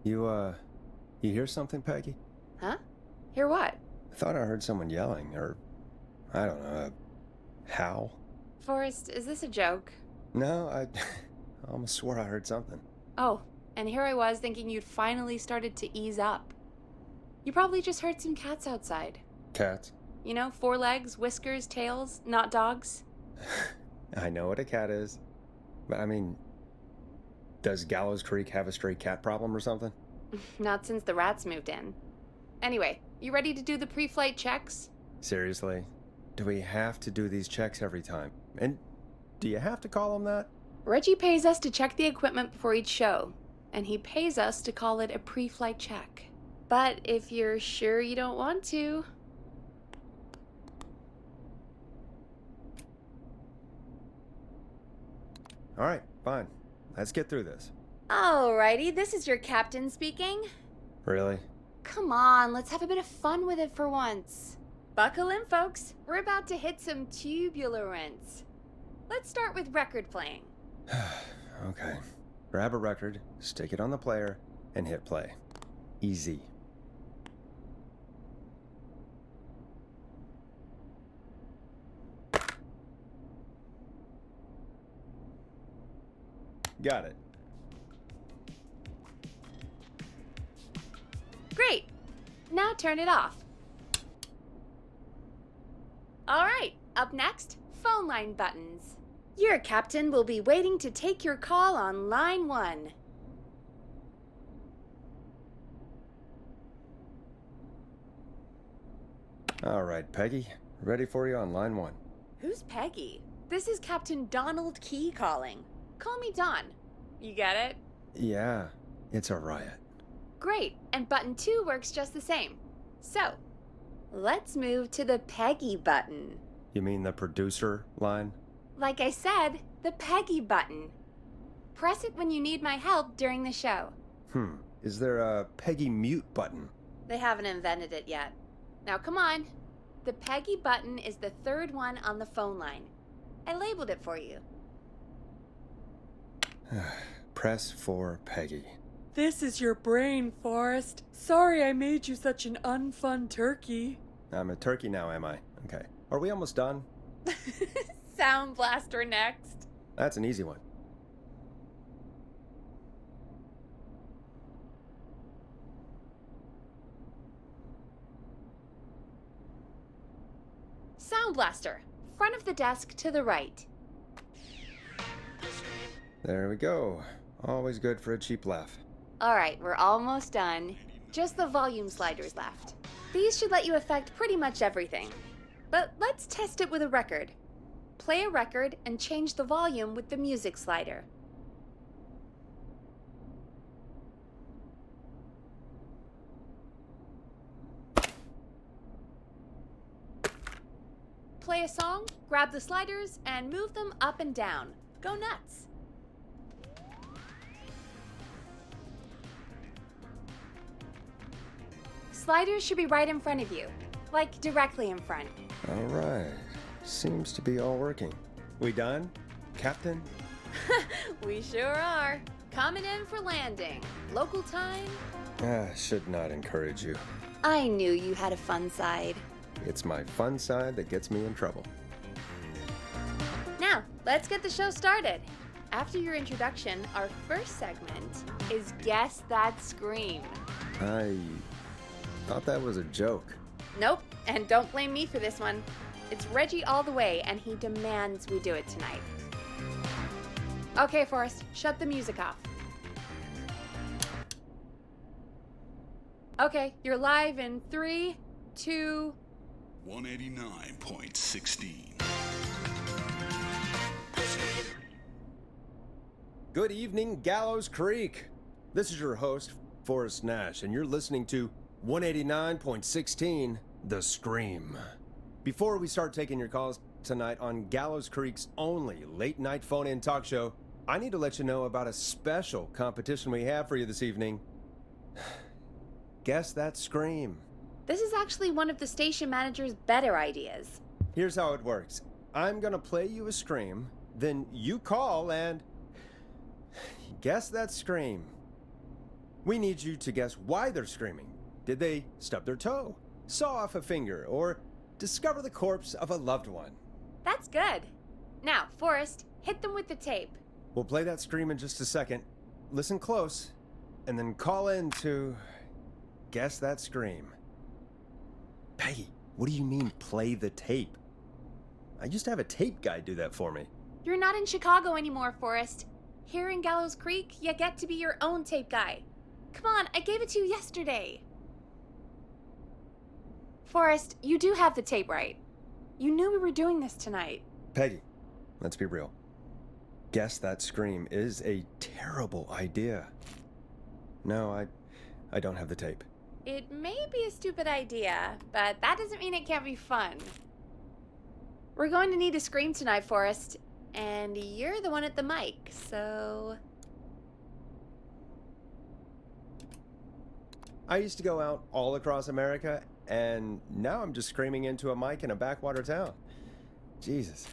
You hear something, Peggy? Huh? Hear what? I thought I heard someone yelling, or, I don't know, a howl. Forrest, is this a joke? No, I almost swore I heard something. Oh, and here I was thinking you'd finally started to ease up. You probably just heard some cats outside. Cats? You know, 4 legs, whiskers, tails, not dogs. I know what a cat is, but I mean, does Gallows Creek have a stray cat problem or something? Not since the rats moved in. Anyway, you ready to do the pre-flight checks? Seriously? Do we have to do these checks every time? And do you have to call them that? Reggie pays us to check the equipment before each show, and he pays us to call it a pre-flight check. But if you're sure you don't want to... All right, fine. Let's get through this. Alrighty, this is your captain speaking. Really? Come on, let's have a bit of fun with it for once. Buckle in, folks. We're about to hit some tubular rents. Let's start with record playing. Okay. Grab a record, stick it on the player, and hit play. Easy. Got it. Great. Now turn it off. All right, up next, phone line buttons. Your captain will be waiting to take your call on line 1. All right, Peggy. Ready for you on line 1. Who's Peggy? This is Captain Donald Key calling. Call me Don. You get it? Yeah, it's a riot. Great, and button 2 works just the same. So, let's move to the Peggy button. You mean the producer line? Like I said, the Peggy button. Press it when you need my help during the show. Is there a Peggy mute button? They haven't invented it yet. Now come on. The Peggy button is the 3rd one on the phone line. I labeled it for you. Press for Peggy. This is your brain, Forrest. Sorry I made you such an unfun turkey. I'm a turkey now, am I? Okay. Are we almost done? Sound Blaster next. That's an easy one. Sound Blaster. Front of the desk to the right. There we go. Always good for a cheap laugh. Alright, we're almost done. Just the volume sliders left. These should let you affect pretty much everything. But let's test it with a record. Play a record and change the volume with the music slider. Play a song, grab the sliders, and move them up and down. Go nuts! Sliders should be right in front of you, like directly in front. All right. Seems to be all working. We done, Captain? We sure are. Coming in for landing. Local time? Should not encourage you. I knew you had a fun side. It's my fun side that gets me in trouble. Now, let's get the show started. After your introduction, our first segment is Guess That Scream. I thought that was a joke. Nope, and don't blame me for this one. It's Reggie all the way, and he demands we do it tonight. Okay, Forrest, shut the music off. Okay, you're live in 3, 2... 189.16. Good evening, Gallows Creek. This is your host, Forrest Nash, and you're listening to 189.16, The Scream. Before we start taking your calls tonight on Gallows Creek's only late-night phone-in talk show, I need to let you know about a special competition we have for you this evening. Guess That Scream. This is actually one of the station manager's better ideas. Here's how it works. I'm gonna play you a scream, then you call and guess that scream. We need you to guess why they're screaming. Did they stub their toe, saw off a finger, or discover the corpse of a loved one? That's good. Now, Forrest, hit them with the tape. We'll play that scream in just a second. Listen close, and then call in to guess that scream. Peggy, what do you mean, play the tape? I used to have a tape guy do that for me. You're not in Chicago anymore, Forrest. Here in Gallows Creek, you get to be your own tape guy. Come on, I gave it to you yesterday. Forrest, you do have the tape right. You knew we were doing this tonight. Peggy, let's be real. Guess that scream is a terrible idea. No, I don't have the tape. It may be a stupid idea, but that doesn't mean it can't be fun. We're going to need a scream tonight, Forrest, and you're the one at the mic, so... I used to go out all across America, and now I'm just screaming into a mic in a backwater town. Jesus.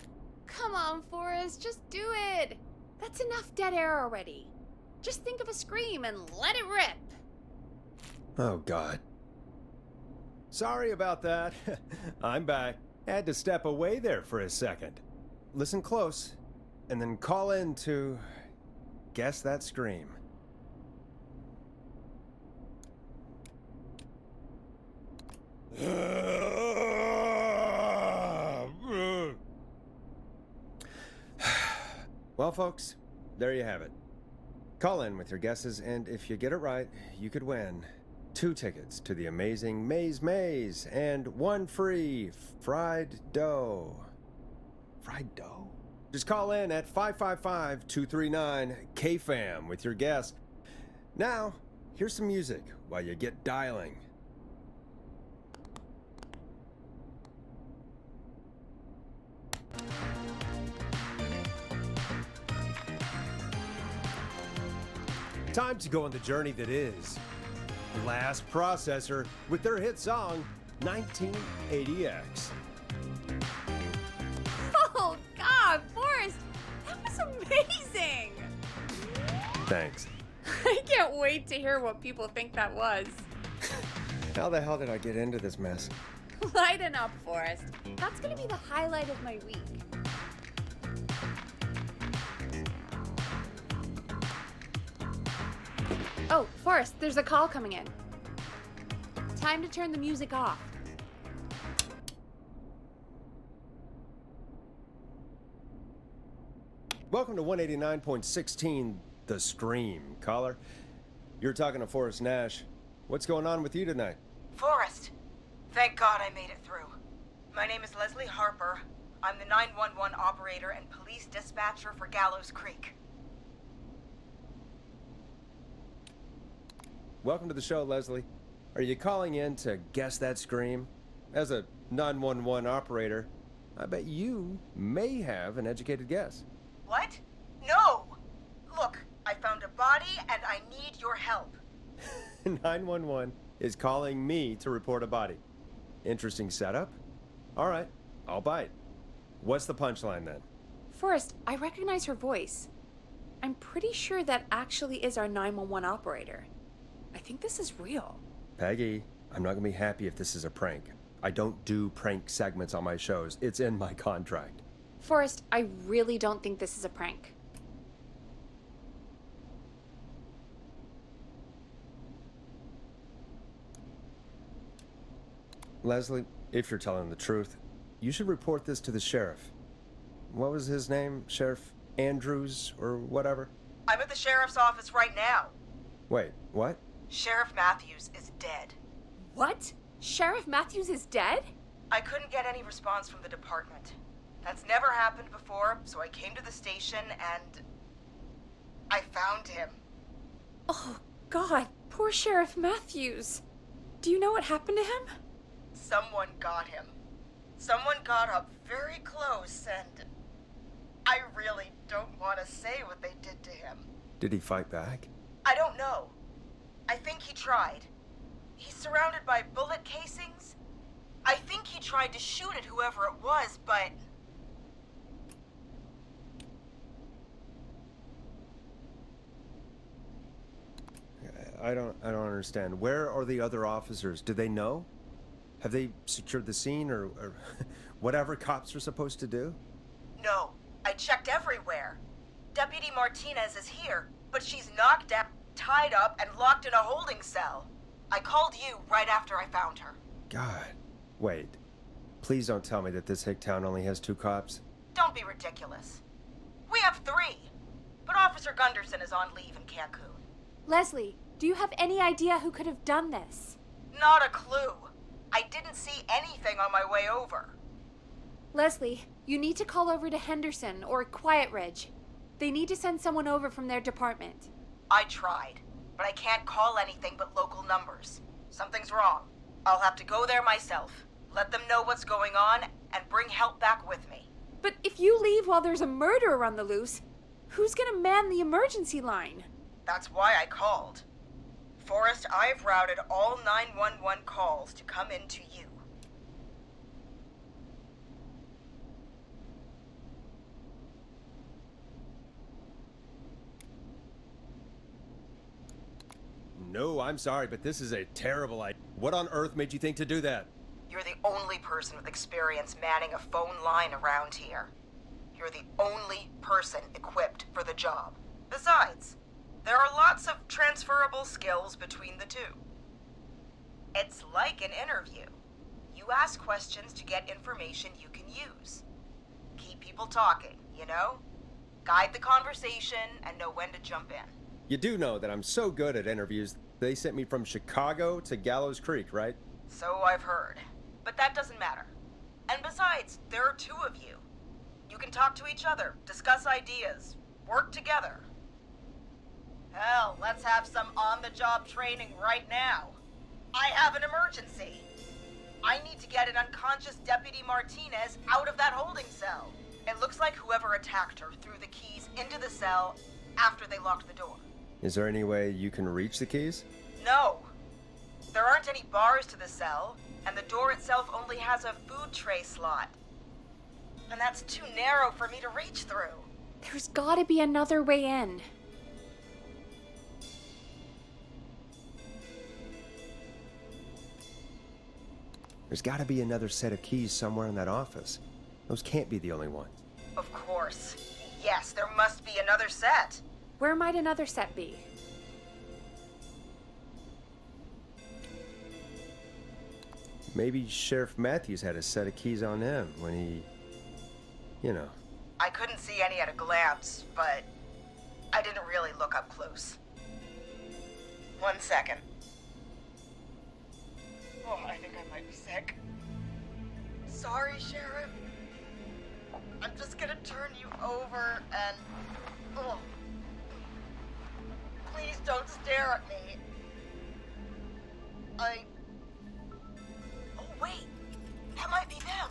Come on, Forrest, just do it. That's enough dead air already. Just think of a scream and let it rip. Oh, God. Sorry about that. I'm back. Had to step away there for a second. Listen close, and then call in to guess that scream. Well, folks, there you have it. Call in with your guesses, and if you get it right, you could win 2 tickets to the amazing Maze and 1 free fried dough. Fried dough? Just call in at 555-239-KFAM with your guess. Now, here's some music while you get dialing. Time to go on the journey that is Blast Processor with their hit song 1980X. Oh, God, Forrest, that was amazing. Thanks. I can't wait to hear what people think that was. How the hell did I get into this mess? Lighten up, Forrest. That's gonna be the highlight of my week. Oh, Forrest, there's a call coming in. Time to turn the music off. Welcome to 189.16, The Scream, caller. You're talking to Forrest Nash. What's going on with you tonight? Forrest, thank God I made it through. My name is Leslie Harper. I'm the 911 operator and police dispatcher for Gallows Creek. Welcome to the show, Leslie. Are you calling in to guess that scream? As a 911 operator, I bet you may have an educated guess. What? No! Look, I found a body and I need your help. 911 is calling me to report a body. Interesting setup. All right, I'll bite. What's the punchline then? Forrest, I recognize her voice. I'm pretty sure that actually is our 911 operator. I think this is real. Peggy, I'm not gonna be happy if this is a prank. I don't do prank segments on my shows. It's in my contract. Forrest, I really don't think this is a prank. Leslie, if you're telling the truth, you should report this to the sheriff. What was his name? Sheriff Andrews or whatever? I'm at the sheriff's office right now. Wait, what? Sheriff Matthews is dead. What? Sheriff Matthews is dead? I couldn't get any response from the department. That's never happened before, so I came to the station and I found him. Oh, God, poor Sheriff Matthews. Do you know what happened to him? Someone got him. Someone got up very close and I really don't want to say what they did to him. Did he fight back? I don't know. I think he tried. He's surrounded by bullet casings. I think he tried to shoot at whoever it was, but... I don't understand. Where are the other officers? Do they know? Have they secured the scene or whatever cops are supposed to do? No, I checked everywhere. Deputy Martinez is here, but she's knocked out, tied up, and locked in a holding cell. I called you right after I found her. God. Wait. Please don't tell me that this hick town only has 2 cops. Don't be ridiculous. We have 3, but Officer Gunderson is on leave in Cancun. Leslie, do you have any idea who could have done this? Not a clue. I didn't see anything on my way over. Leslie, you need to call over to Henderson or Quiet Ridge. They need to send someone over from their department. I tried, but I can't call anything but local numbers. Something's wrong. I'll have to go there myself, let them know what's going on, and bring help back with me. But if you leave while there's a murderer on the loose, who's gonna man the emergency line? That's why I called. Forrest, I've routed all 911 calls to come in to you. No, I'm sorry, but this is a terrible idea. What on earth made you think to do that? You're the only person with experience manning a phone line around here. You're the only person equipped for the job. Besides, there are lots of transferable skills between the two. It's like an interview. You ask questions to get information you can use. Keep people talking, you know? Guide the conversation and know when to jump in. You do know that I'm so good at interviews, they sent me from Chicago to Gallows Creek, right? So I've heard. But that doesn't matter. And besides, there are 2 of you. You can talk to each other, discuss ideas, work together. Hell, let's have some on-the-job training right now. I have an emergency. I need to get an unconscious Deputy Martinez out of that holding cell. It looks like whoever attacked her threw the keys into the cell after they locked the door. Is there any way you can reach the keys? No. There aren't any bars to the cell, and the door itself only has a food tray slot. And that's too narrow for me to reach through. There's gotta be another way in. There's gotta be another set of keys somewhere in that office. Those can't be the only ones. Of course. Yes, there must be another set. Where might another set be? Maybe Sheriff Matthews had a set of keys on him when he... you know. I couldn't see any at a glance, but I didn't really look up close. 1 second. Oh, I think I might be sick. Sorry, Sheriff. I'm just gonna turn you over and... Oh. Please don't stare at me. Oh, wait. That might be them.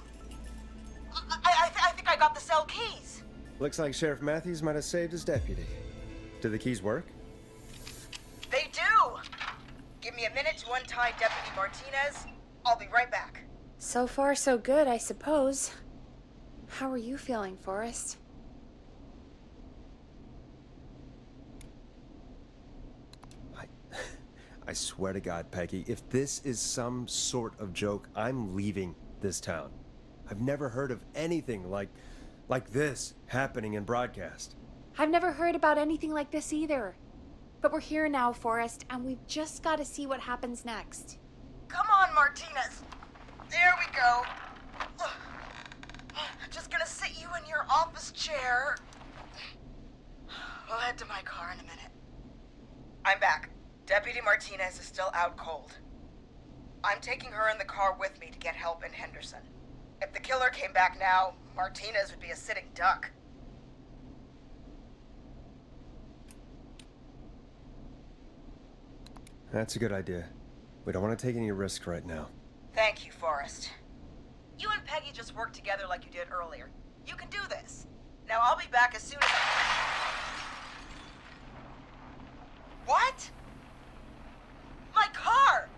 I think I got the cell keys. Looks like Sheriff Matthews might have saved his deputy. Do the keys work? They do! Give me a minute to untie Deputy Martinez. I'll be right back. So far, so good, I suppose. How are you feeling, Forrest? I swear to God, Peggy, if this is some sort of joke, I'm leaving this town. I've never heard of anything like this happening in broadcast. I've never heard about anything like this either. But we're here now, Forrest, and we've just got to see what happens next. Come on, Martinez. There we go. Just gonna sit you in your office chair. We'll head to my car in a minute. I'm back. Deputy Martinez is still out cold. I'm taking her in the car with me to get help in Henderson. If the killer came back now, Martinez would be a sitting duck. That's a good idea. We don't want to take any risk right now. Thank you, Forrest. You and Peggy just worked together like you did earlier. You can do this. Now I'll be back as soon as What? My car!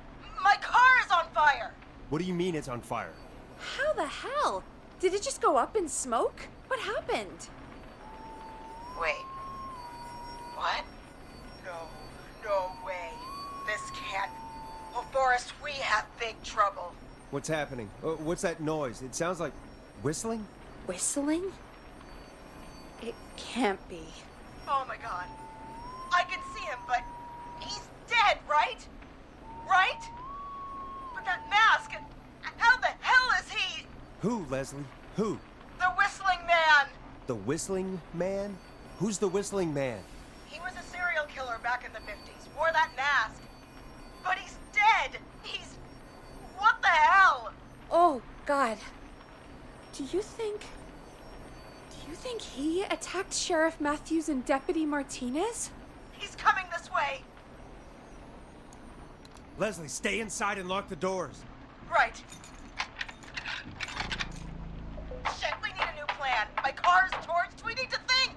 My car is on fire! What do you mean it's on fire? How the hell? Did it just go up in smoke? What happened? Wait. What? No way. Forrest, we have big trouble. What's happening? What's that noise? It sounds like whistling? Whistling? It can't be. Oh my god. I can see him, but he's dead, right? Right? But that mask, how the hell is he? Who, Leslie? Who? The Whistling Man! The Whistling Man? Who's the Whistling Man? He was a serial killer back in the 50s, wore that mask. But he's dead! He's... What the hell? Oh, God. Do you think he attacked Sheriff Matthews and Deputy Martinez? He's coming this way. Leslie, stay inside and lock the doors. Right. Shit, we need a new plan. My car's torched. We need to think.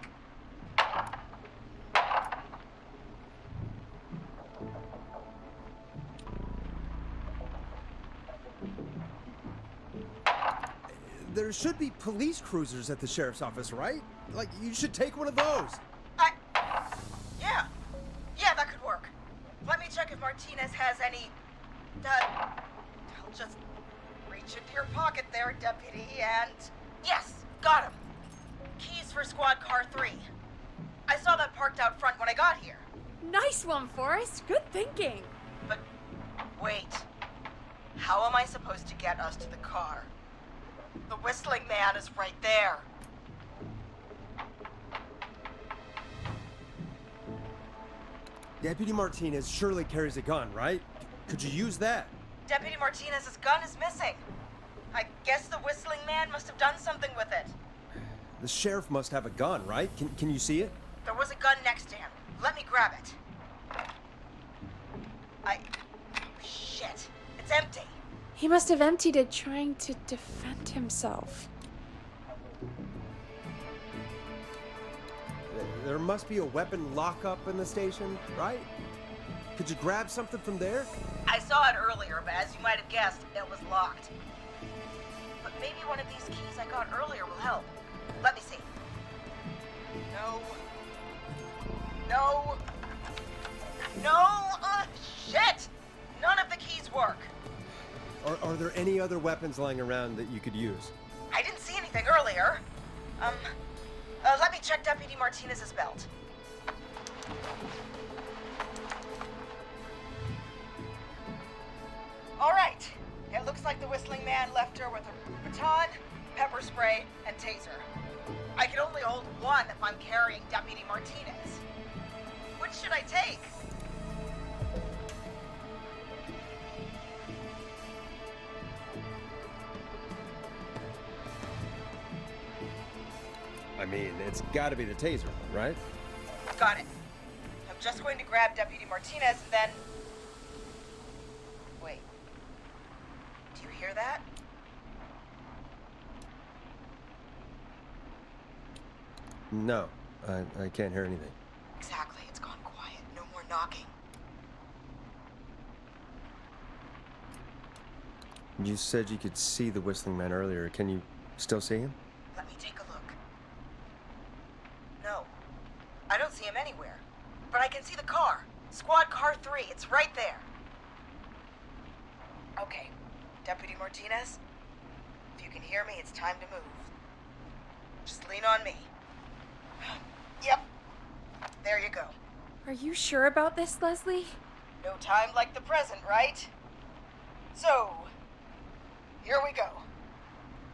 There should be police cruisers at the sheriff's office, right? Like, you should take one of those. Yeah, that could work. Let me check if Martinez has any... I'll just reach into your pocket there, Deputy, and... Yes, got him. Keys for Squad Car 3. I saw that parked out front when I got here. Nice one, Forrest. Good thinking. But wait. How am I supposed to get us to the car? The Whistling Man is right there. Deputy Martinez surely carries a gun, right? Could you use that? Deputy Martinez's gun is missing. I guess the Whistling Man must have done something with it. The sheriff must have a gun, right? Can you see it? There was a gun next to him. Let me grab it. Shit. It's empty. He must have emptied it trying to defend himself. There must be a weapon lockup in the station, right? Could you grab something from there? I saw it earlier, but as you might have guessed, it was locked. But maybe one of these keys I got earlier will help. Let me see. No. Shit! None of the keys work. Are there any other weapons lying around that you could use? I didn't see anything earlier. Let me check Deputy Martinez's belt. All right. It looks like the Whistling Man left her with a baton, pepper spray, and taser. I can only hold one if I'm carrying Deputy Martinez. Which should I take? I mean, it's gotta be the taser, right? Got it. I'm just going to grab Deputy Martinez and then... Wait. Do you hear that? No, I can't hear anything. Exactly. It's gone quiet. No more knocking. You said you could see the Whistling Man earlier. Can you still see him? Let me take a look. No. I don't see him anywhere. But I can see the car. Squad Car 3. It's right there. Okay. Deputy Martinez, if you can hear me, it's time to move. Just lean on me. Yep. There you go. Are you sure about this, Leslie? No time like the present, right? So, here we go.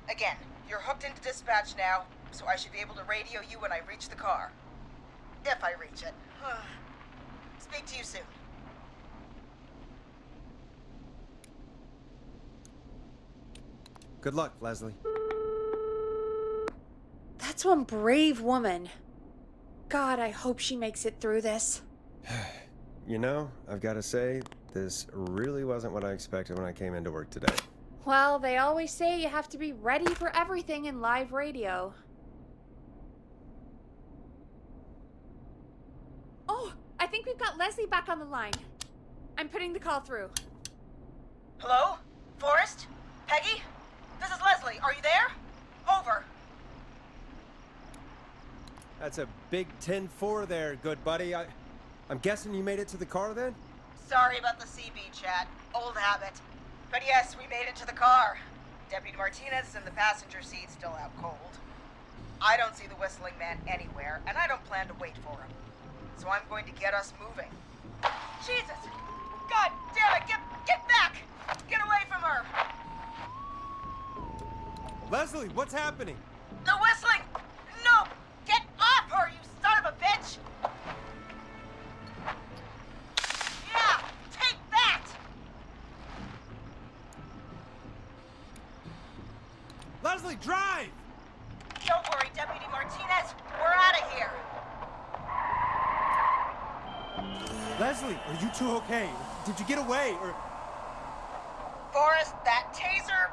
Again, you're hooked into dispatch now, so I should be able to radio you when I reach the car. If I reach it. Speak to you soon. Good luck, Leslie. That's one brave woman. God, I hope she makes it through this. You know, I've got to say, this really wasn't what I expected when I came into work today. Well, they always say you have to be ready for everything in live radio. Oh, I think we've got Leslie back on the line. I'm putting the call through. Hello? Forrest? Peggy? This is Leslie. Are you there? Over. That's a big 10-4 there, good buddy. I'm guessing you made it to the car then? Sorry about the CB chat. Old habit. But yes, we made it to the car. Deputy Martinez is in the passenger seat, still out cold. I don't see the whistling man anywhere, and I don't plan to wait for him. So I'm going to get us moving. Jesus! God damn it! Get back! Get away from her! Leslie, what's happening? The whistling! No! Get off her, you son of a bitch! Yeah! Take that! Leslie, drive! Don't worry, Deputy Martinez. We're out of here. Leslie, are you two okay? Did you get away, or... Forrest, that taser?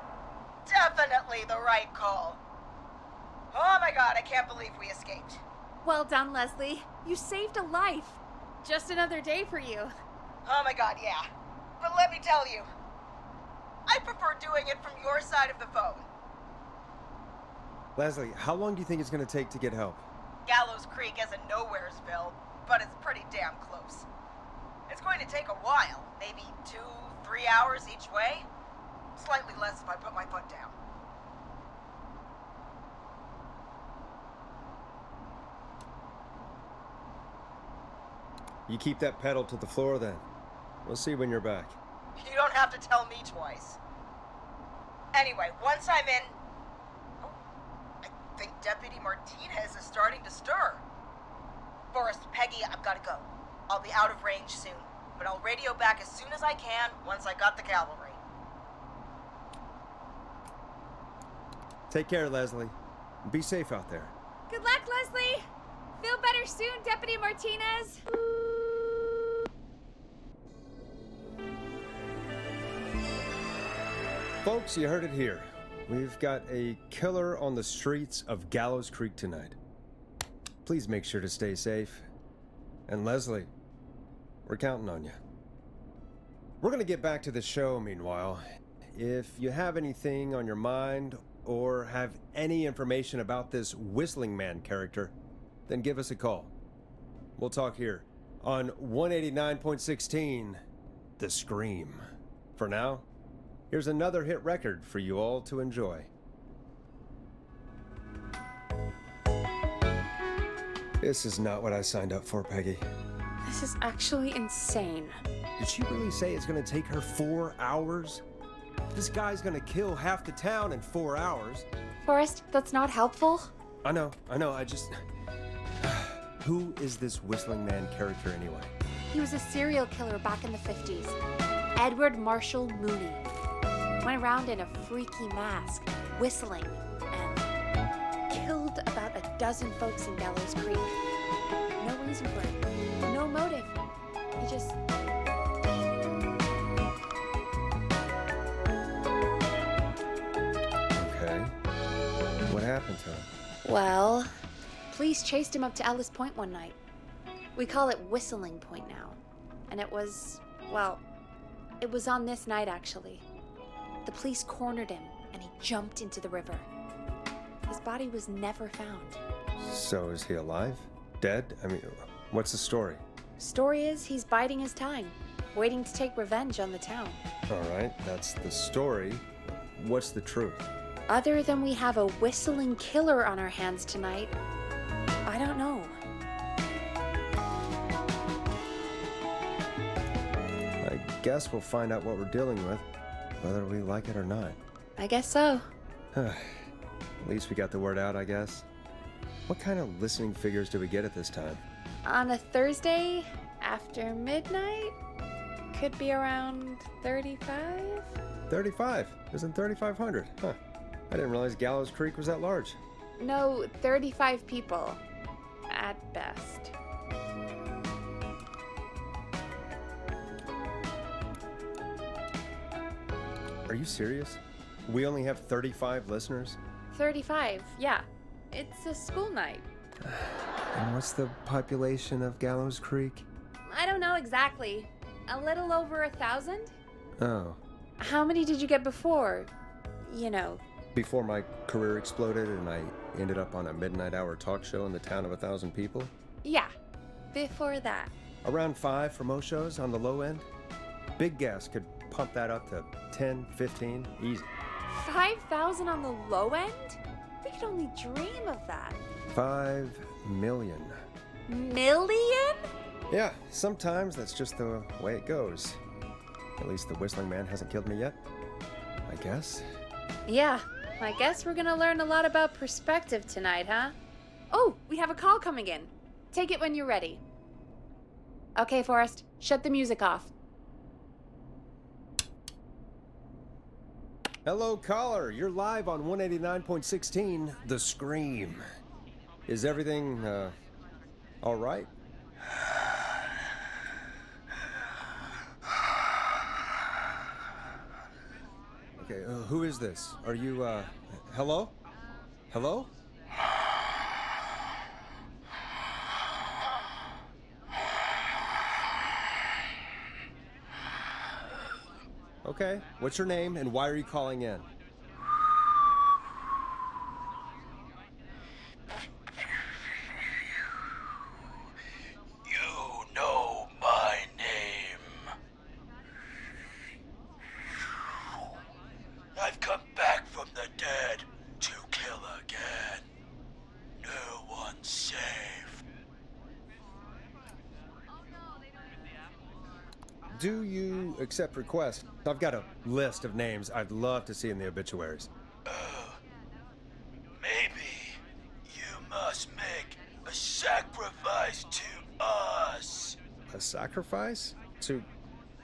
Definitely the right call. Oh my god, I can't believe we escaped. Well done, Leslie. You saved a life. Just another day for you. Oh my god, yeah. But let me tell you, I prefer doing it from your side of the phone. Leslie, how long do you think it's going to take to get help? Gallows Creek isn't Nowheresville, but it's pretty damn close. It's going to take a while, maybe 2-3 hours each way. Slightly less if I put my foot down. You keep that pedal to the floor then. We'll see when you're back. You don't have to tell me twice. Anyway, once I'm in... Oh, I think Deputy Martinez is starting to stir. Forrest, Peggy, I've got to go. I'll be out of range soon, but I'll radio back as soon as I can once I got the cavalry. Take care, Leslie. Be safe out there. Good luck, Leslie. Feel better soon, Deputy Martinez. Folks, you heard it here. We've got a killer on the streets of Gallows Creek tonight. Please make sure to stay safe. And Leslie, we're counting on you. We're going to get back to the show meanwhile. If you have anything on your mind or have any information about this Whistling Man character, then give us a call. We'll talk here on 189.16, The Scream. For now, here's another hit record for you all to enjoy. This is not what I signed up for, Peggy. This is actually insane. Did she really say it's gonna take her 4 hours? This guy's gonna kill half the town in 4 hours. Forrest, that's not helpful. I know, I just... Who is this Whistling Man character anyway? He was a serial killer back in the 50s. Edward Marshall Mooney. Went around in a freaky mask, whistling, and killed about a dozen folks in Gallows Creek. No reason for it. No motive. He just... Okay. What happened to him? Well, police chased him up to Ellis Point one night. We call it Whistling Point now. And it was, well, it was on this night actually. The police cornered him and he jumped into the river. His body was never found. So is he alive? Dead? I mean, what's the story? Story is he's biding his time, waiting to take revenge on the town. All right, that's the story. What's the truth? Other than we have a whistling killer on our hands tonight, I don't know. I guess we'll find out what we're dealing with, whether we like it or not. I guess so. At least we got the word out, I guess. What kind of listening figures do we get at this time? On a Thursday after midnight, could be around 35? 35. Isn't 3,500? Huh. I didn't realize Gallows Creek was that large. No, 35 people. At best. Are you serious? We only have 35 listeners? 35, yeah. It's a school night. And what's the population of Gallows Creek? I don't know exactly. A little over 1,000? Oh. How many did you get before? You know. Before my career exploded and I ended up on a midnight hour talk show in the town of 1,000 people? Yeah, before that. Around 5 for most shows on the low end. Big guests could pump that up to 10, 15, easy. 5,000 on the low end? We could only dream of that. 5 million. Million? Yeah, sometimes that's just the way it goes. At least the Whistling Man hasn't killed me yet, I guess. Yeah, I guess we're gonna learn a lot about perspective tonight, huh? Oh, we have a call coming in. Take it when you're ready. Okay, Forrest, shut the music off. Hello, caller. You're live on 189.16, The Scream. Is everything, all right? Okay, who is this? Are you, hello? Hello? Okay, what's your name and why are you calling in? You know my name. I've come back from the dead to kill again. No one's safe. Do you accept requests? I've got a list of names I'd love to see in the obituaries. Maybe you must make a sacrifice to us. A sacrifice? To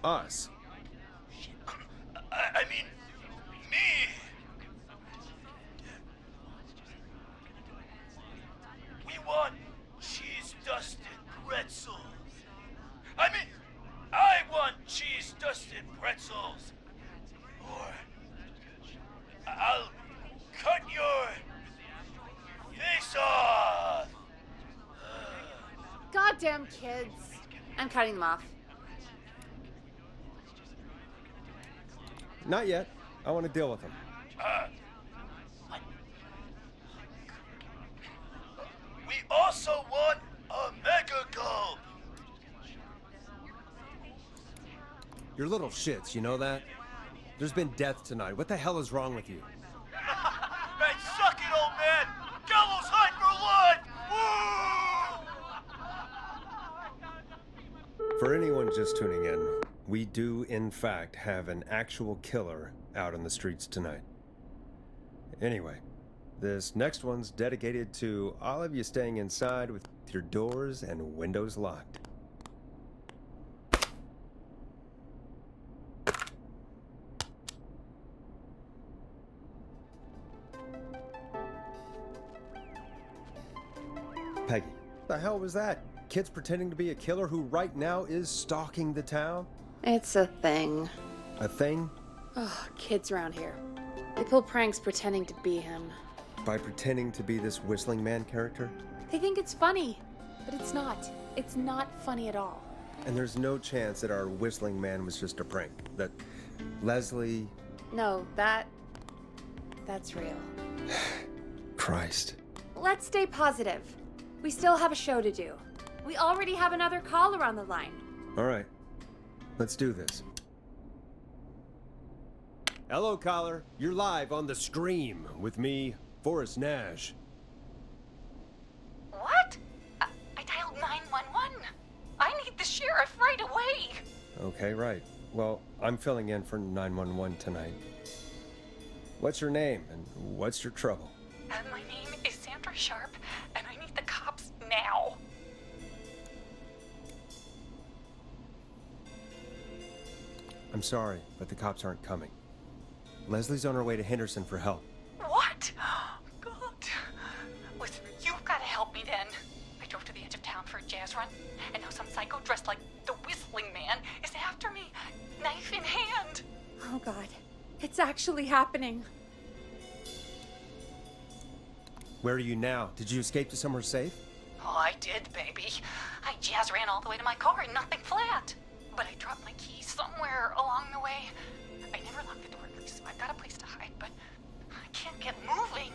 us? I mean, me. We want cheese-dusted pretzels. I want cheese-dusted pretzels. Or I'll cut your face off. Goddamn kids. I'm cutting them off. Not yet. I want to deal with them. We also want a mega gulp. You're little shits, you know that? There's been death tonight. What the hell is wrong with you? Hey, suck it, old man! Gallows hide for life! Woo! For anyone just tuning in, we do, in fact, have an actual killer out on the streets tonight. Anyway, this next one's dedicated to all of you staying inside with your doors and windows locked. Peggy, the hell was that? Kids pretending to be a killer who right now is stalking the town? It's a thing. A thing? Oh, kids around here. They pull pranks pretending to be him. By pretending to be this Whistling Man character? They think it's funny, but it's not. It's not funny at all. And there's no chance that our Whistling Man was just a prank. That Leslie... No, that's real. Christ. Let's stay positive. We still have a show to do. We already have another caller on the line. All right. Let's do this. Hello, caller. You're live on The Scream with me, Forrest Nash. What? I dialed 911. I need the sheriff right away. Okay, right. Well, I'm filling in for 911 tonight. What's your name and what's your trouble? My name is Sandra Sharp, and I need the cops now. I'm sorry, but the cops aren't coming. Leslie's on her way to Henderson for help. What? God. Listen, you've got to help me then. I drove to the edge of town for a jazz run, and now some psycho dressed like the Whistling Man is after me, knife in hand. Oh, God. It's actually happening. Where are you now? Did you escape to somewhere safe? Oh, I did, baby. I jazz ran all the way to my car and nothing flat. But I dropped my keys somewhere along the way. I never locked the door, so I've got a place to hide, but I can't get moving.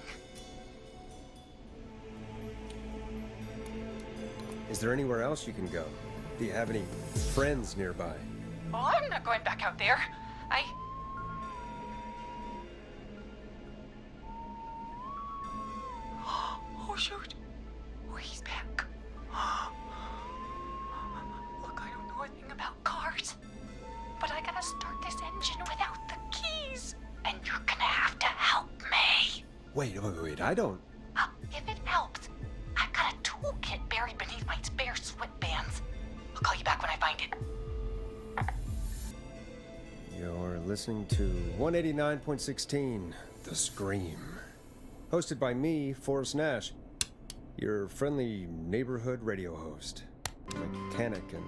Is there anywhere else you can go? Do you have any friends nearby? Oh, I'm not going back out there. Wait, I don't... If it helps, I've got a toolkit buried beneath my spare sweatbands. I'll call you back when I find it. You're listening to 189.16, The Scream. Hosted by me, Forrest Nash, your friendly neighborhood radio host, mechanic and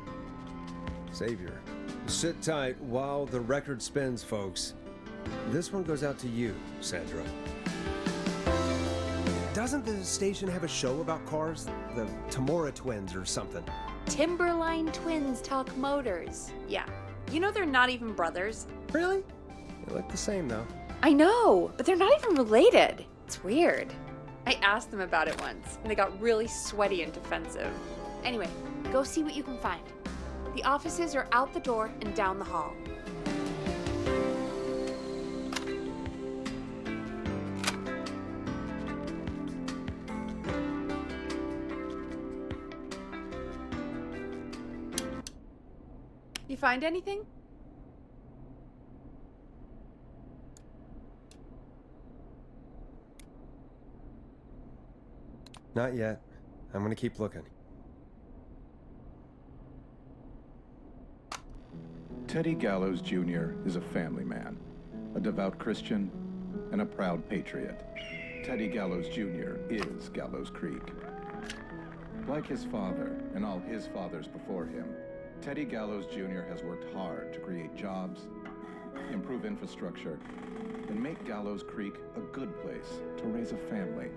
savior. Sit tight while the record spins, folks. This one goes out to you, Sandra. Doesn't the station have a show about cars? The Tamora twins or something? Timberline Twins Talk Motors. Yeah. You know they're not even brothers. Really? They look the same, though. I know, but they're not even related. It's weird. I asked them about it once, and they got really sweaty and defensive. Anyway, go see what you can find. The offices are out the door and down the hall. You find anything? Not yet. I'm gonna keep looking. Teddy Gallows Jr. is a family man, a devout Christian, and a proud patriot. Teddy Gallows Jr. is Gallows Creek. Like his father and all his fathers before him, Teddy Gallows Jr. has worked hard to create jobs, improve infrastructure, and make Gallows Creek a good place to raise a family.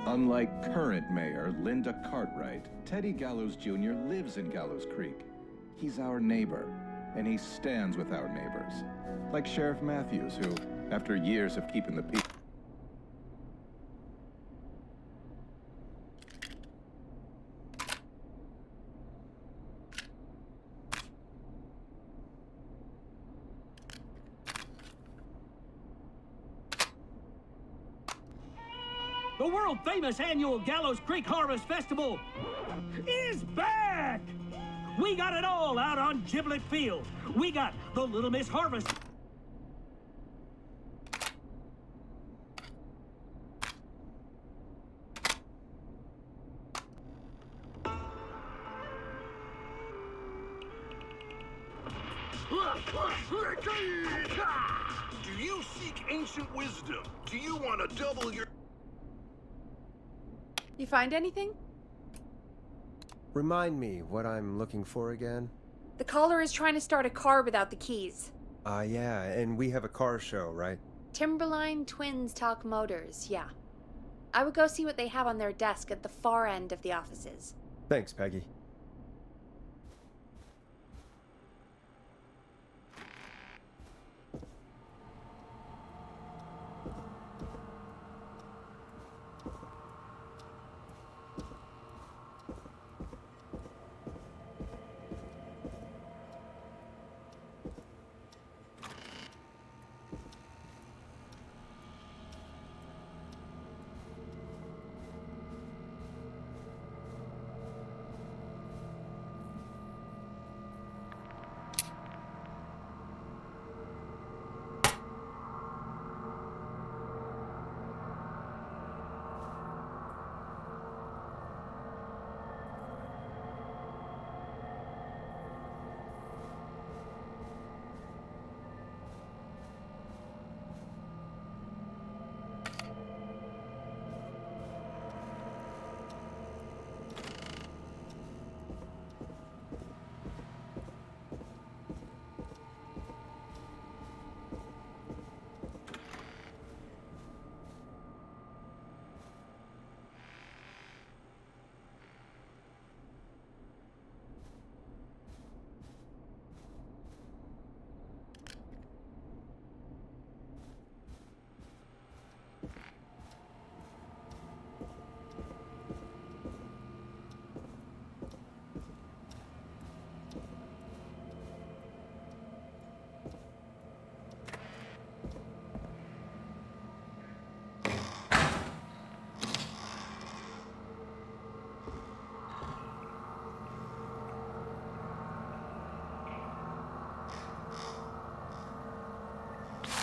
Unlike current mayor Linda Cartwright, Teddy Gallows Jr. lives in Gallows Creek. He's our neighbor, and he stands with our neighbors. Like Sheriff Matthews, who, after years of keeping the peace, The world-famous annual Gallows Creek Harvest Festival is back! We got it all out on Giblet Field. We got the Little Miss Harvest. Do you seek ancient wisdom? Do you want to double your... You find anything? Remind me what I'm looking for again? The caller is trying to start a car without the keys. Yeah, and we have a car show, right? Timberline Twins Talk Motors, yeah. I would go see what they have on their desk at the far end of the offices. Thanks, Peggy.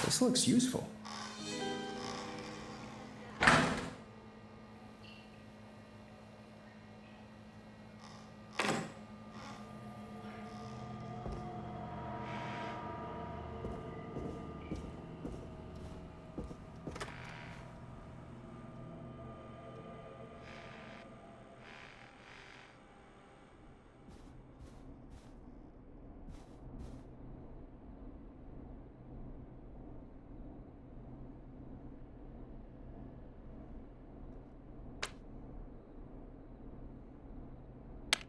This looks useful.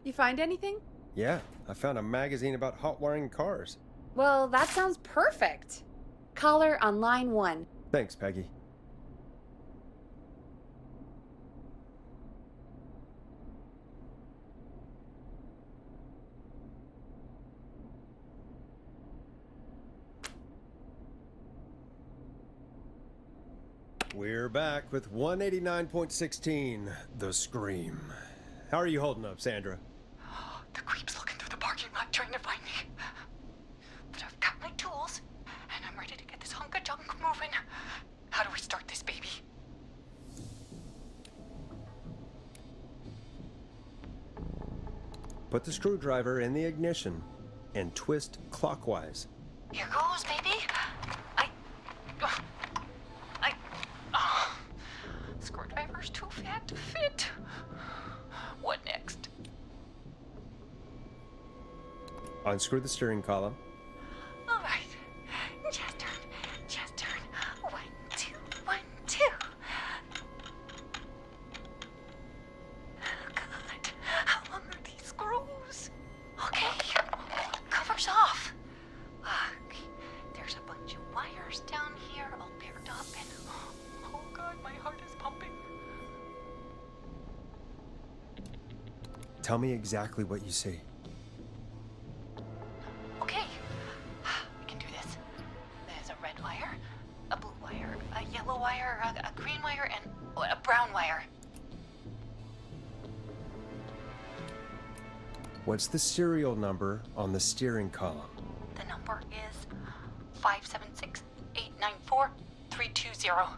You find anything? Yeah, I found a magazine about hot wiring cars. Well, that sounds perfect. Caller on line 1. Thanks, Peggy. We're back with 189.16, The Scream. How are you holding up, Sandra? The creep's looking through the parking lot trying to find me. But I've got my tools, and I'm ready to get this hunk of junk moving. How do we start this baby? Put the screwdriver in the ignition and twist clockwise. Here goes, baby. Screwdriver's too fat to fit. What next? Unscrew the steering column. All right. Just turn. 1, 2, 1, 2. Oh, God. How long are these screws? Okay. Cover's off. Okay. There's a bunch of wires down here all paired up and... Oh, God, my heart is pumping. Tell me exactly what you see. Okay, we can do this. There's a red wire, a blue wire, a yellow wire, a green wire, and a brown wire. What's the serial number on the steering column? The number is 576-894-320.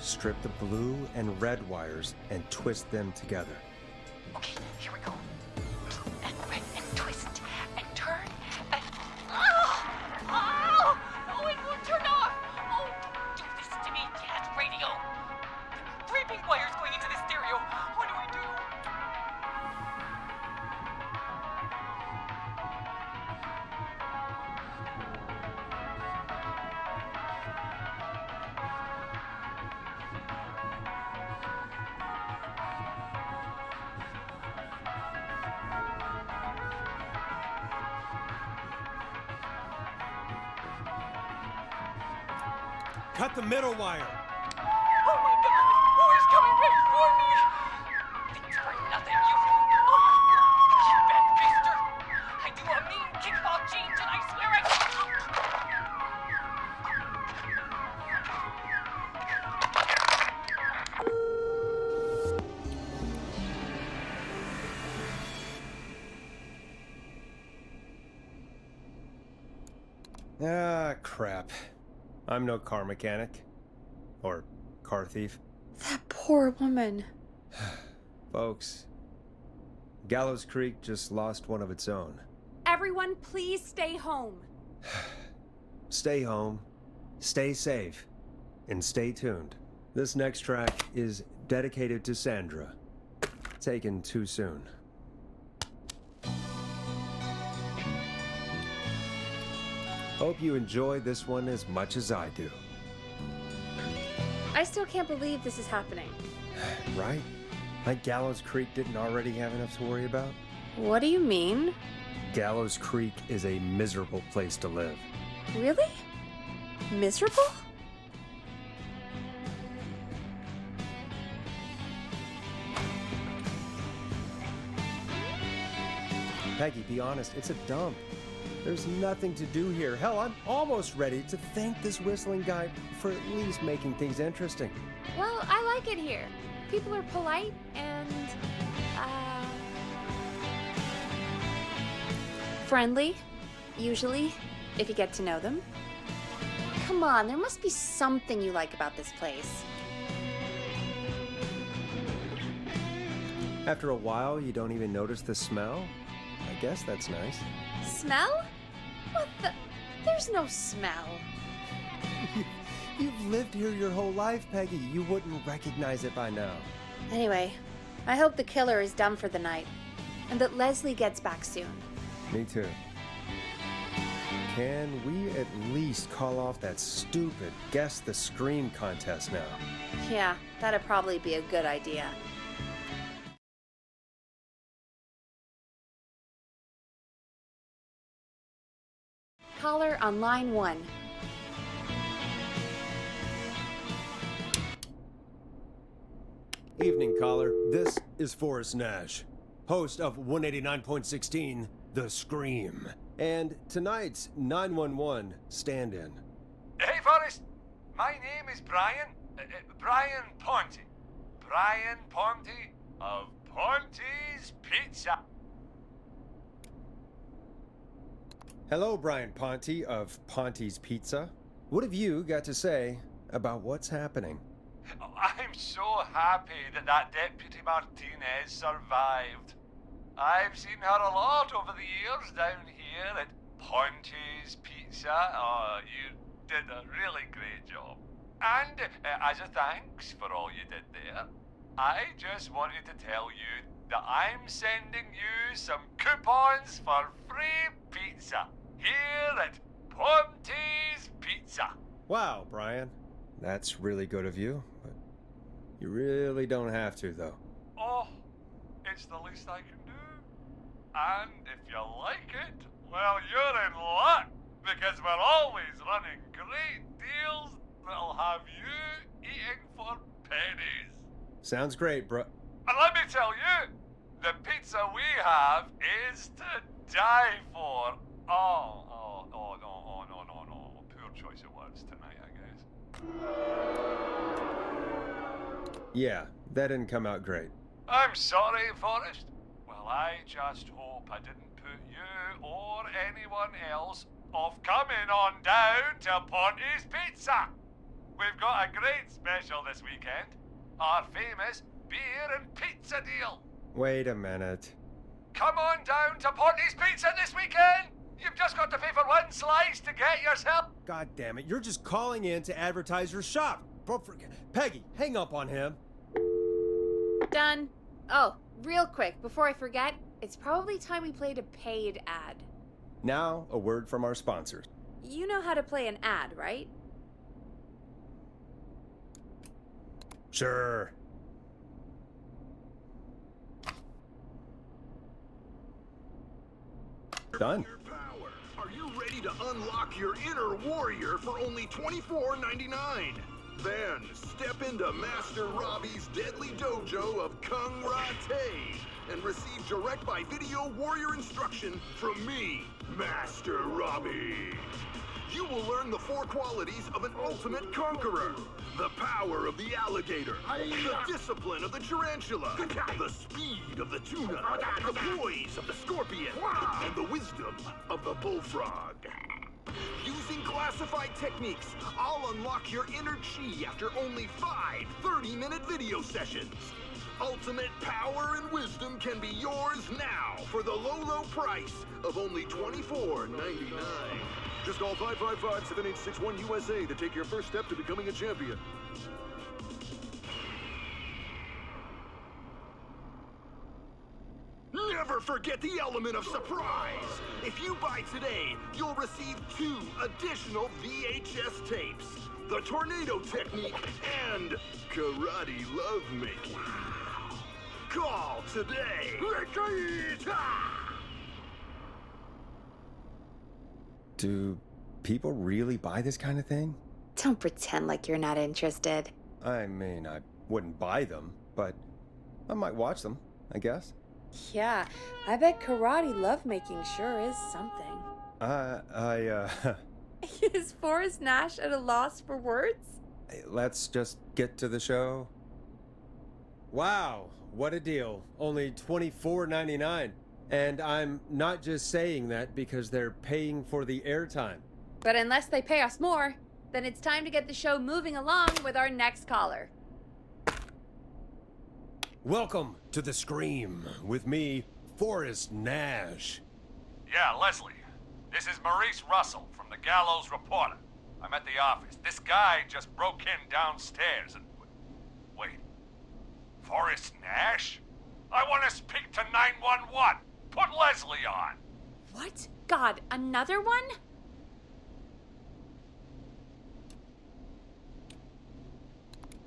Strip the blue and red wires and twist them together. Okay, here we go. Blue and red and twist and turn and... Oh, it won't turn off. Oh, don't do this to me, Dad. Radio. 3 pink wires going into the stereo. What do I do? Cut the middle wire. Oh my God! Who is coming right for me? Thanks for nothing, you bad beaster! I do a mean kickball change and I swear I... Ah, crap. I'm no car mechanic. Or car thief. That poor woman. Folks, Gallows Creek just lost one of its own. Everyone, please stay home. Stay home, stay safe, and stay tuned. This next track is dedicated to Sandra. Taken too soon. Hope you enjoy this one as much as I do. I still can't believe this is happening. Right? Like Gallows Creek didn't already have enough to worry about? What do you mean? Gallows Creek is a miserable place to live. Really? Miserable? Peggy, be honest, it's a dump. There's nothing to do here. Hell, I'm almost ready to thank this whistling guy for at least making things interesting. Well, I like it here. People are polite and, friendly, usually, if you get to know them. Come on, there must be something you like about this place. After a while, you don't even notice the smell? I guess that's nice. Smell? What the? There's no smell. You've lived here your whole life, Peggy. You wouldn't recognize it by now. Anyway, I hope the killer is done for the night, and that Leslie gets back soon. Me too. Can we at least call off that stupid Guess the Scream contest now? Yeah, that'd probably be a good idea. Caller on line 1. Evening, caller. This is Forrest Nash, host of 189.16, The Scream, and tonight's 911 stand-in. Hey, Forrest. My name is Brian. Brian Ponte. Brian Ponte of Ponte's Pizza. Hello, Brian Ponte of Ponte's Pizza. What have you got to say about what's happening? I'm so happy that Deputy Martinez survived. I've seen her a lot over the years down here at Ponte's Pizza. Oh, you did a really great job. And as a thanks for all you did there, I just wanted to tell you that I'm sending you some coupons for free pizza here at Ponte's Pizza. Wow, Brian. That's really good of you, but you really don't have to, though. Oh, it's the least I can do. And if you like it, well, you're in luck, because we're always running great deals that'll have you eating for pennies. Sounds great, bro. And let me tell you, the pizza we have is to die for. No. Poor choice of words tonight, I guess. Yeah, that didn't come out great. I'm sorry, Forrest. Well, I just hope I didn't put you or anyone else off coming on down to Ponte's Pizza. We've got a great special this weekend. Our famous beer and pizza deal. Wait a minute. Come on down to Ponte's Pizza this weekend. You've just got to pay for one slice to get yourself. God damn it, you're just calling in to advertise your shop. Peggy, hang up on him. Done. Oh, real quick, before I forget, it's probably time we played a paid ad. Now, a word from our sponsors. You know how to play an ad, right? Sure. Done. Are you ready to unlock your inner warrior for only $24.99? Then step into Master Robbie's deadly dojo of Kung Rate and receive direct by video warrior instruction from me, Master Robbie. You will learn the 4 qualities of an ultimate conqueror. The power of the alligator, the discipline of the tarantula, the speed of the tuna, the poise of the scorpion, and the wisdom of the bullfrog. Using classified techniques, I'll unlock your inner chi after only 5 30-minute video sessions. Ultimate power and wisdom can be yours now for the low price of only $24.99. Just call 555-7861 USA to take your first step to becoming a champion. Never forget the element of surprise! If you buy today, you'll receive 2 additional VHS tapes, the Tornado Technique and Karate Lovemaking. Call today! Do people really buy this kind of thing? Don't pretend like you're not interested. I mean, I wouldn't buy them, but I might watch them, I guess. Yeah, I bet karate lovemaking sure is something. Is Forrest Nash at a loss for words? Let's just get to the show. Wow, what a deal. Only $24.99. And I'm not just saying that because they're paying for the airtime. But unless they pay us more, then it's time to get the show moving along with our next caller. Welcome to The Scream with me, Forrest Nash. Yeah, Leslie. This is Maurice Russell from the Gallows Reporter. I'm at the office. This guy just broke in downstairs and... Wait. Forrest Nash? I want to speak to 911. Put Leslie on. What? God, another one?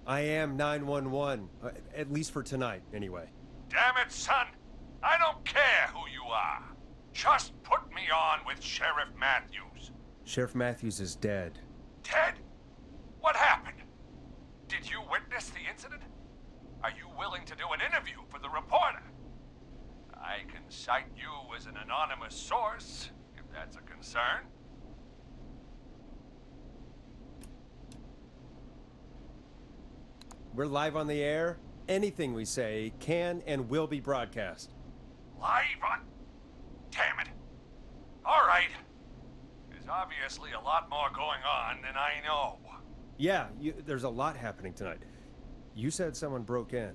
I am 911. At least for tonight, anyway. Damn it, son. I don't care who you are. Just put me on with Sheriff Matthews. Sheriff Matthews is dead. Dead? What happened? Did you witness the incident? Are you willing to do an interview for the reporter? I can cite you as an anonymous source, if that's a concern. We're live on the air. Anything we say can and will be broadcast. Live on... Damn it. All right. There's obviously a lot more going on than I know. Yeah, there's a lot happening tonight. You said someone broke in.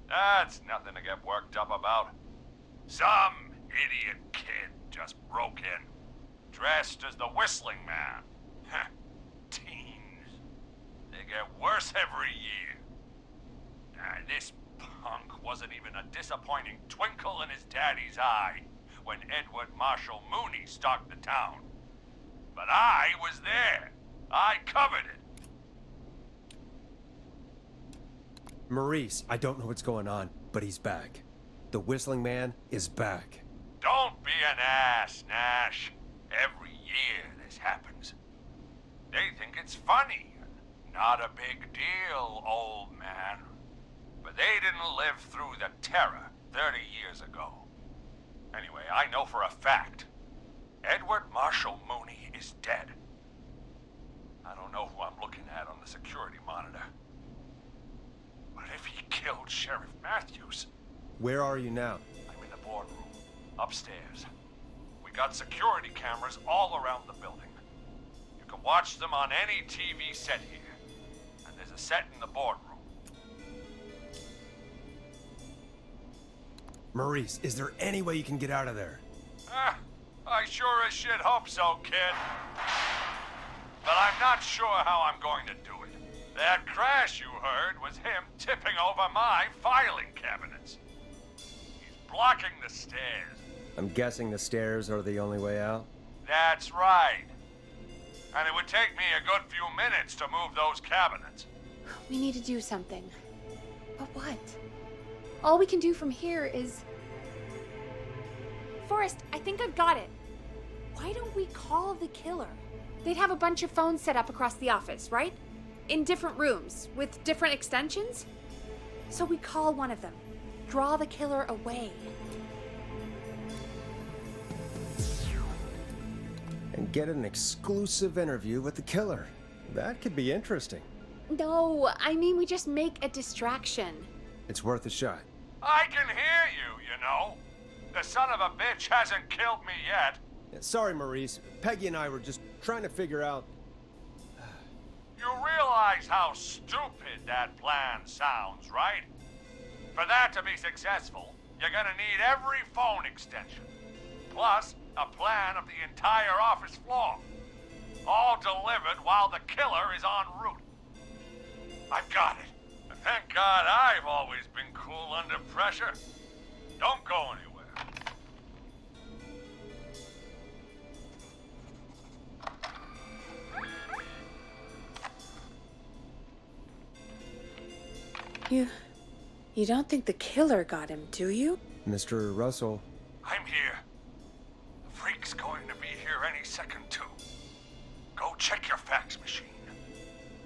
That's nothing to get worked up about. Some idiot kid just broke in, dressed as the Whistling Man. Teens. They get worse every year. This punk wasn't even a disappointing twinkle in his daddy's eye when Edward Marshall Mooney stalked the town. But I was there. I covered it. Maurice, I don't know what's going on, but he's back. The Whistling Man is back. Don't be an ass, Nash. Every year this happens. They think it's funny. Not a big deal, old man. But they didn't live through the terror 30 years ago. Anyway, I know for a fact, Edward Marshall Mooney is dead. I don't know who I'm looking at on the security monitor. But if he killed Sheriff Matthews... Where are you now? I'm in the boardroom, upstairs. We got security cameras all around the building. You can watch them on any TV set here. And there's a set in the boardroom. Maurice, is there any way you can get out of there? I sure as shit hope so, kid. But I'm not sure how I'm going to do it. That crash you heard was him tipping over my filing cabinets. He's blocking the stairs. I'm guessing the stairs are the only way out? That's right. And it would take me a good few minutes to move those cabinets. We need to do something. But what? All we can do from here is... Forrest, I think I've got it. Why don't we call the killer? They'd have a bunch of phones set up across the office, right? In different rooms, with different extensions? So we call one of them. Draw the killer away. And get an exclusive interview with the killer. That could be interesting. No, I mean we just make a distraction. It's worth a shot. I can hear you, you know. The son of a bitch hasn't killed me yet. Sorry, Maurice. Peggy and I were just trying to figure out... You realize how stupid that plan sounds, right? For that to be successful, you're gonna need every phone extension. Plus, a plan of the entire office floor. All delivered while the killer is en route. I've got it. And thank God I've always been cool under pressure. Don't go anywhere. You don't think the killer got him, do you? Mr. Russell. I'm here. The freak's going to be here any second, too. Go check your fax machine.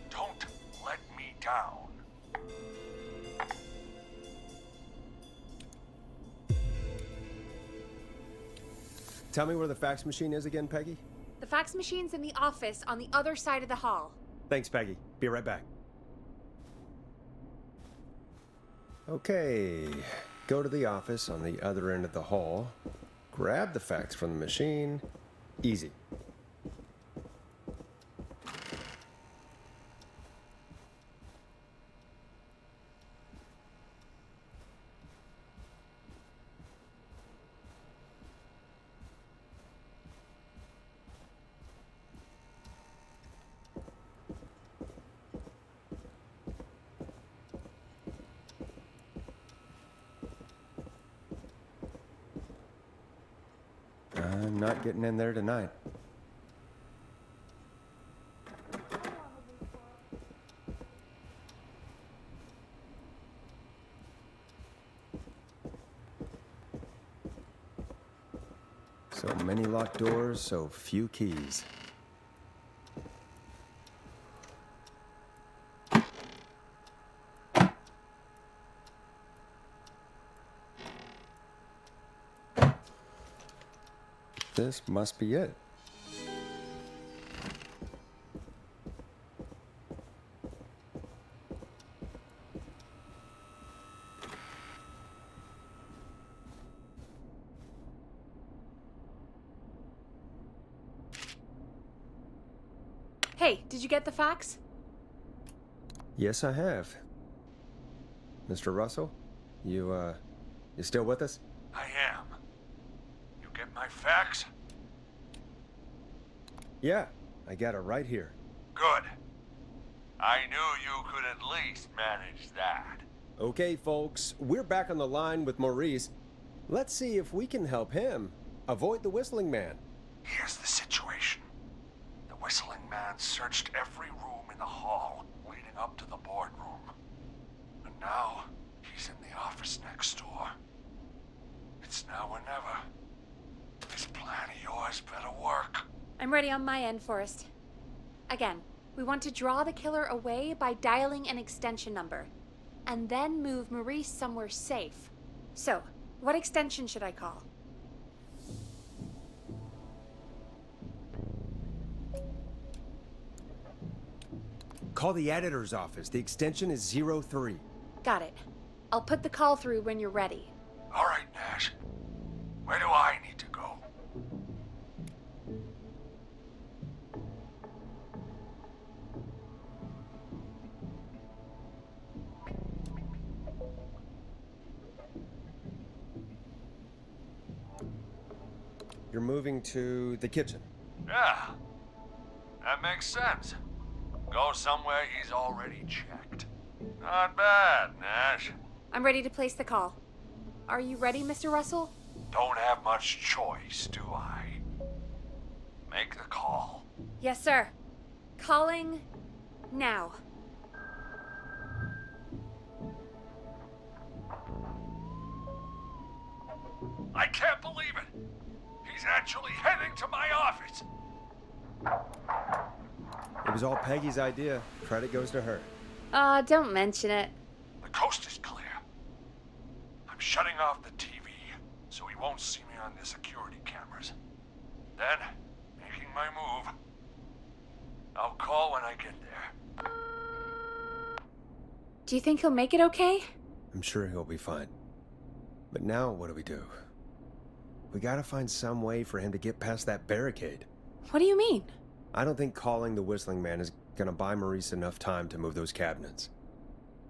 Don't let me down. Tell me where the fax machine is again, Peggy? The fax machine's in the office on the other side of the hall. Thanks, Peggy. Be right back. Okay, go to the office on the other end of the hall, grab the fax from the machine. Easy. I'm not getting in there tonight. So many locked doors, so few keys. This must be it. Hey, did you get the fax? Yes, I have. Mr. Russell, you still with us? I am. You get my fax? Yeah, I got it right here. Good. I knew you could at least manage that. Okay, folks, we're back on the line with Maurice. Let's see if we can help him avoid the Whistling Man. Here's the situation. The Whistling Man searched every room in the hall leading up to the boardroom. And now, he's in the office next door. It's now or never. This plan of yours better work. I'm ready on my end, Forrest. Again, we want to draw the killer away by dialing an extension number, and then move Maurice somewhere safe. So, what extension should I call? Call the editor's office. The extension is 03. Got it. I'll put the call through when you're ready. All right, Nash. Where do I need to go? You're moving to the kitchen. Yeah. That makes sense. Go somewhere he's already checked. Not bad, Nash. I'm ready to place the call. Are you ready, Mr. Russell? Don't have much choice, do I? Make the call. Yes, sir. Calling now. I can't believe it. He's actually heading to my office. It was all Peggy's idea. Credit goes to her. Aw, don't mention it. The coast is clear. I'm shutting off the TV so he won't see me on the security cameras. Then, making my move. I'll call when I get there. Do you think he'll make it okay? I'm sure he'll be fine. But now what do we do? We gotta find some way for him to get past that barricade. What do you mean? I don't think calling the Whistling Man is gonna buy Maurice enough time to move those cabinets.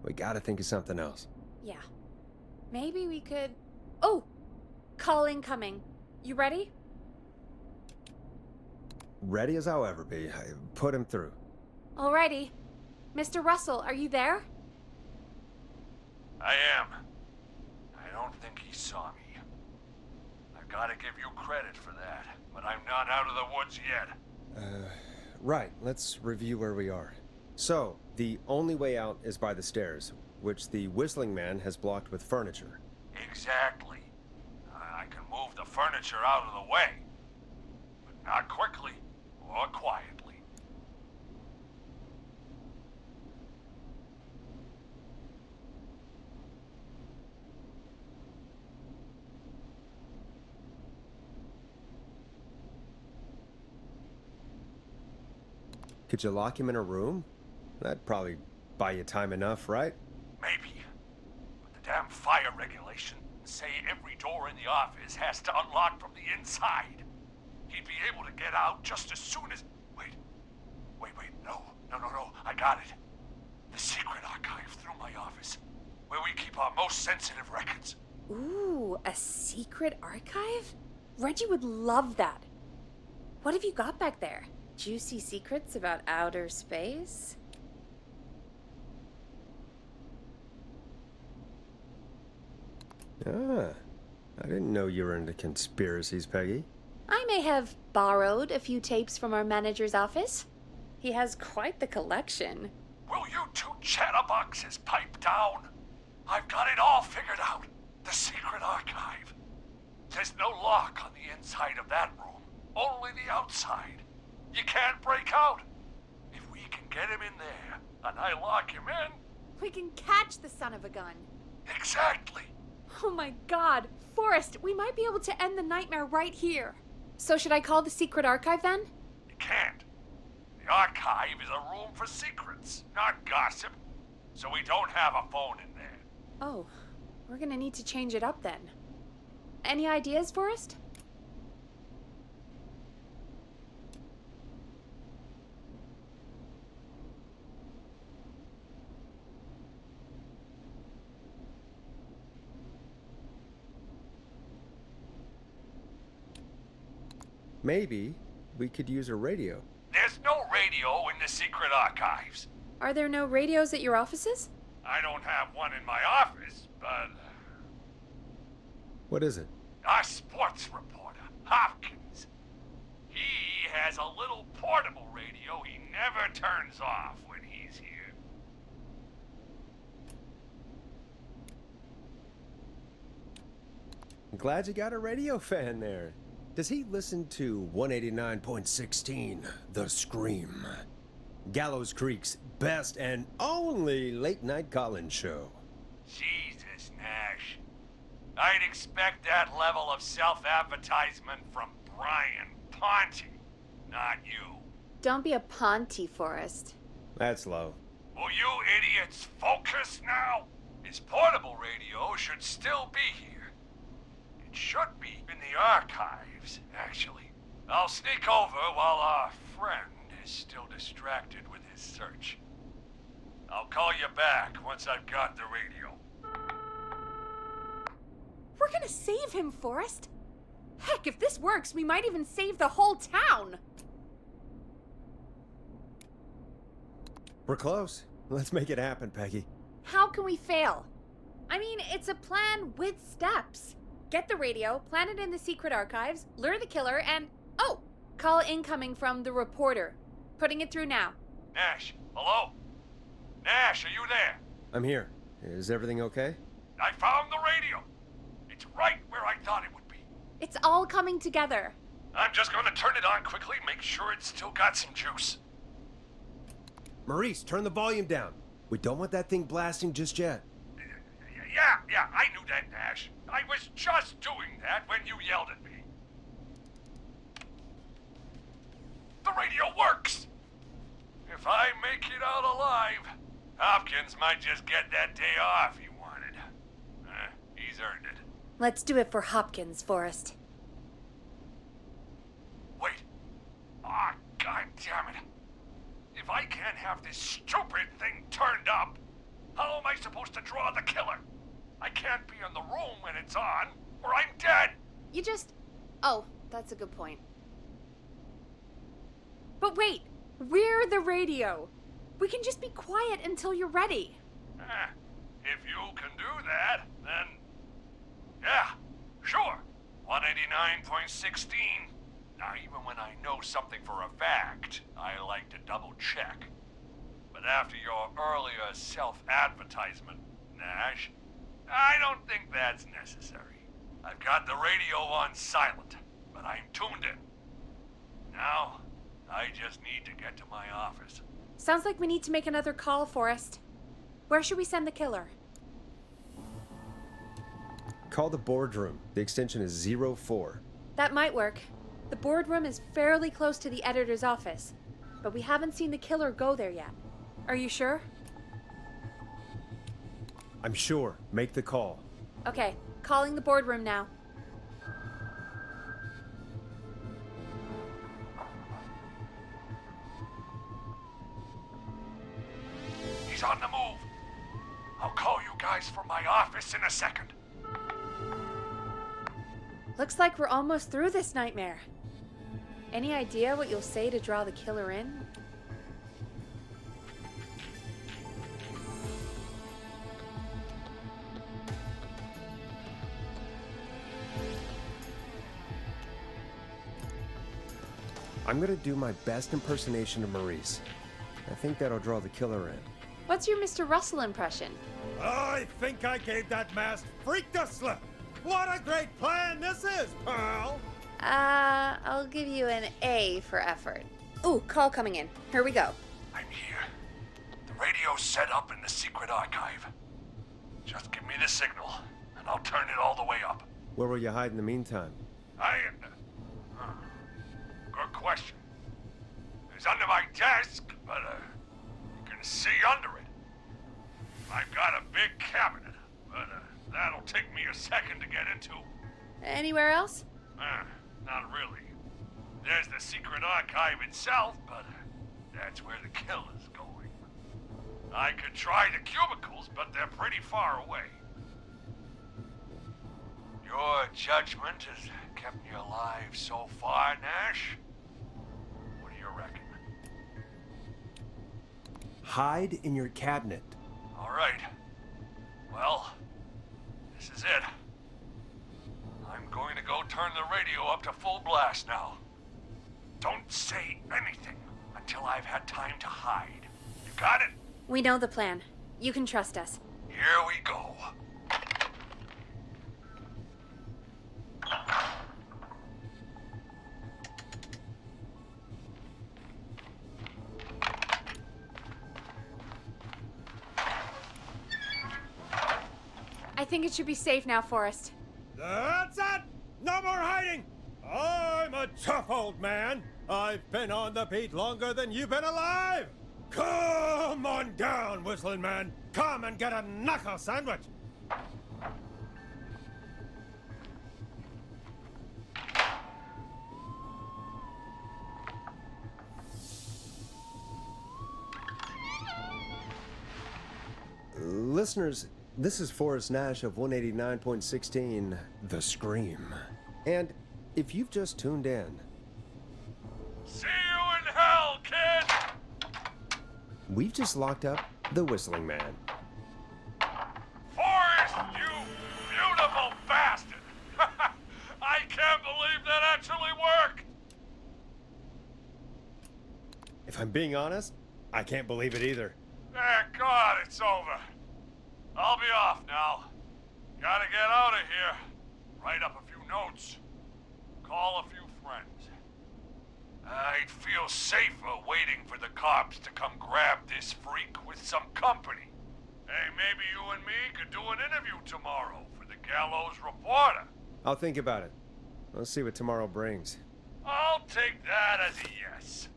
We gotta think of something else. Yeah. Maybe we could... Oh! Call incoming. You ready? Ready as I'll ever be. Put him through. Alrighty. Mr. Russell, are you there? I am. I don't think he saw me. I've gotta give you credit for that, but I'm not out of the woods yet. Right. Let's review where we are. So, the only way out is by the stairs, which the Whistling Man has blocked with furniture. Exactly. I can move the furniture out of the way, but not quickly or quietly. Could you lock him in a room? That'd probably buy you time enough, right? Maybe. But the damn fire regulations say every door in the office has to unlock from the inside. He'd be able to get out just as soon as... Wait. No. I got it. The secret archive through my office, where we keep our most sensitive records. Ooh, a secret archive? Reggie would love that. What have you got back there? Juicy secrets about outer space? Ah, I didn't know you were into conspiracies, Peggy. I may have borrowed a few tapes from our manager's office. He has quite the collection. Will you two chatterboxes pipe down? I've got it all figured out. The secret archive. There's no lock on the inside of that room, only the outside. You can't break out. If we can get him in there, and I lock him in... We can catch the son of a gun. Exactly. Oh my god. Forrest, we might be able to end the nightmare right here. So should I call the secret archive then? You can't. The archive is a room for secrets, not gossip. So we don't have a phone in there. Oh, we're gonna need to change it up then. Any ideas, Forrest? Maybe we could use a radio. There's no radio in the secret archives. Are there no radios at your offices? I don't have one in my office, but... What is it? Our sports reporter, Hopkins. He has a little portable radio he never turns off when he's here. I'm glad you got a radio fan there. Does he listen to 189.16, The Scream? Gallows Creek's best and only late-night call-in show. Jesus, Nash. I'd expect that level of self-advertisement from Brian Ponte, not you. Don't be a Ponte, Forrest. That's low. Will you idiots focus now? His portable radio should still be here. It should be in the archives, actually. I'll sneak over while our friend is still distracted with his search. I'll call you back once I've got the radio. We're gonna save him, Forrest. Heck, if this works, we might even save the whole town. We're close. Let's make it happen, Peggy. How can we fail? I mean, it's a plan with steps. Get the radio, plant it in the secret archives, lure the killer, and... Oh! Call incoming from the reporter. Putting it through now. Nash, hello? Nash, are you there? I'm here. Is everything okay? I found the radio. It's right where I thought it would be. It's all coming together. I'm just gonna turn it on quickly, make sure it's still got some juice. Maurice, turn the volume down. We don't want that thing blasting just yet. Yeah, I knew that, Nash. I was just doing that when you yelled at me. The radio works! If I make it out alive, Hopkins might just get that day off he wanted. He's earned it. Let's do it for Hopkins, Forrest. Wait. Ah, God damn it. If I can't have this stupid thing turned up, how am I supposed to draw the killer? I can't be in the room when it's on, or I'm dead. You just... Oh, that's a good point. But wait, we're the radio. We can just be quiet until you're ready. If you can do that, then... Yeah, sure. 189.16. Now, even when I know something for a fact, I like to double check. But after your earlier self-advertisement, Nash, I don't think that's necessary. I've got the radio on silent, but I'm tuned in. Now, I just need to get to my office. Sounds like we need to make another call, Forrest. Where should we send the killer? Call the boardroom. The extension is 04. That might work. The boardroom is fairly close to the editor's office, but we haven't seen the killer go there yet. Are you sure? I'm sure. Make the call. Okay, calling the boardroom now. He's on the move. I'll call you guys from my office in a second. Looks like we're almost through this nightmare. Any idea what you'll say to draw the killer in? I'm gonna do my best impersonation of Maurice. I think that'll draw the killer in. What's your Mr. Russell impression? I think I gave that masked freak the slip. What a great plan this is, pal! I'll give you an A for effort. Ooh, call coming in. Here we go. I'm here. The radio's set up in the secret archive. Just give me the signal, and I'll turn it all the way up. Where will you hide in the meantime? Good question. It's under my desk, but you can see under it. I've got a big cabinet, but that'll take me a second to get into. Anywhere else? Not really. There's the secret archive itself, but that's where the killer's going. I could try the cubicles, but they're pretty far away. Your judgment has kept me alive so far, Nash. What do you reckon? Hide in your cabinet. All right. Well, this is it. I'm going to go turn the radio up to full blast now. Don't say anything until I've had time to hide. You got it? We know the plan. You can trust us. Here we go. I think it should be safe now, Forrest. That's it! No more hiding! I'm a tough old man. I've been on the beat longer than you've been alive! Come on down, Whistling Man. Come and get a knuckle sandwich. Listeners, this is Forrest Nash of 189.16, The Scream. And if you've just tuned in... See you in hell, kid! We've just locked up the Whistling Man. Forrest, you beautiful bastard! I can't believe that actually worked! If I'm being honest, I can't believe it either. Thank God it's over. I'll be off now. Gotta get out of here. Write up a few notes. Call a few friends. I'd feel safer waiting for the cops to come grab this freak with some company. Hey, maybe you and me could do an interview tomorrow for the Gallows Reporter. I'll think about it. Let's see what tomorrow brings. I'll take that as a yes.